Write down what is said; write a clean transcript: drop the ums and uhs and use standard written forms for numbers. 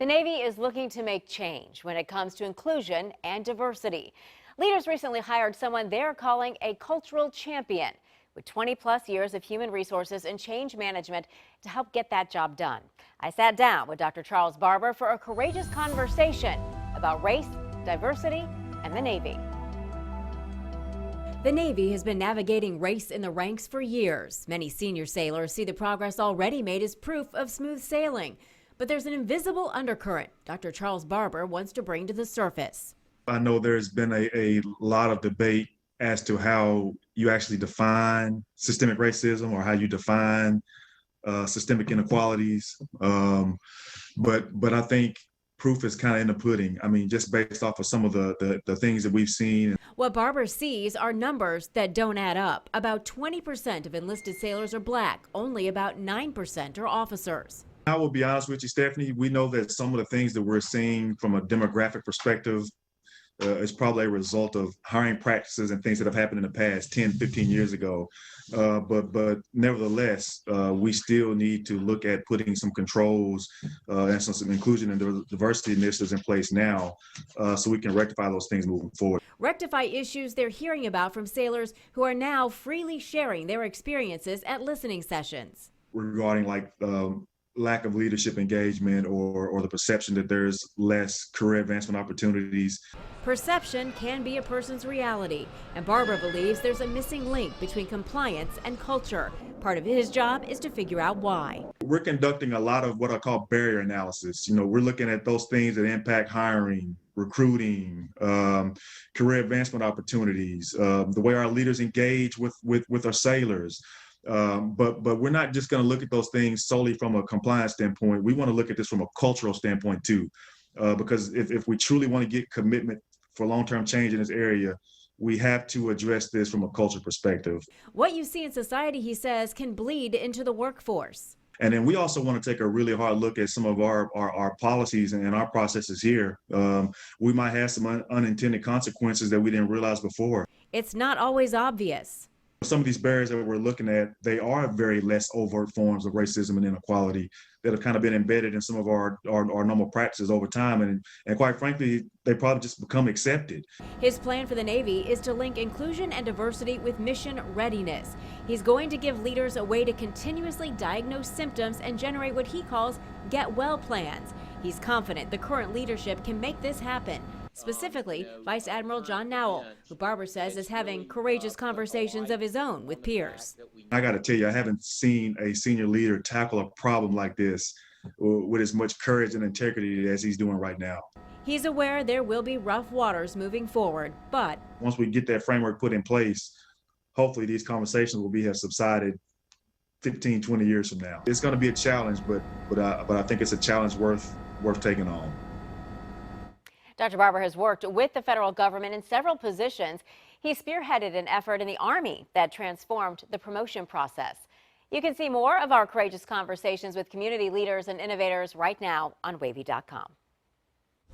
The Navy is looking to make change when it comes to inclusion and diversity. Leaders recently hired someone they're calling a cultural champion with 20+ years of human resources and change management to help get that job done. I sat down with Dr. Charles Barber for a courageous conversation about race, diversity, and the Navy. The Navy has been navigating race in the ranks for years. Many senior sailors see the progress already made as proof of smooth sailing. But there's an invisible undercurrent Dr. Charles Barber wants to bring to the surface. I know there's been a lot of debate as to how you actually define systemic racism or how you define systemic inequalities. But I think proof is kind of in the pudding. I mean, just based off of some of the things that we've seen. What Barber sees are numbers that don't add up. About 20% of enlisted sailors are black. Only about 9% are officers. I will be honest with you, Stephanie, we know that some of the things that we're seeing from a demographic perspective is probably a result of hiring practices and things that have happened in the past 10, 15 years ago. But nevertheless, we still need to look at putting some controls and some inclusion and diversity initiatives in place now so we can rectify those things moving forward. Rectify issues they're hearing about from sailors who are now freely sharing their experiences at listening sessions. Regarding lack of leadership engagement or the perception that there's less career advancement opportunities. Perception can be a person's reality, and Barber believes there's a missing link between compliance and culture. Part of his job is to figure out why. We're conducting a lot of what I call barrier analysis. You know, we're looking at those things that impact hiring, recruiting, career advancement opportunities, the way our leaders engage with our sailors. But we're not just going to look at those things solely from a compliance standpoint. We want to look at this from a cultural standpoint too, because if we truly want to get commitment for long-term change in this area, we have to address this from a culture perspective. What you see in society, he says, can bleed into the workforce. And then we also want to take a really hard look at some of our policies and our processes here. We might have some unintended consequences that we didn't realize before. It's not always obvious. Some of these barriers that we're looking at, they are very less overt forms of racism and inequality that have kind of been embedded in some of our normal practices over time. And quite frankly, they probably just become accepted. His plan for the Navy is to link inclusion and diversity with mission readiness. He's going to give leaders a way to continuously diagnose symptoms and generate what he calls get well plans. He's confident the current leadership can make this happen. Specifically, Vice Admiral John Nowell, who Barber says is having courageous conversations of his own with peers. I got to tell you, I haven't seen a senior leader tackle a problem like this with as much courage and integrity as he's doing right now. He's aware there will be rough waters moving forward, but once we get that framework put in place, hopefully these conversations will have subsided 15, 20 years from now. It's going to be a challenge, but I think it's a challenge worth taking on. Dr. Barber has worked with the federal government in several positions. He spearheaded an effort in the Army that transformed the promotion process. You can see more of our courageous conversations with community leaders and innovators right now on WAVY.com.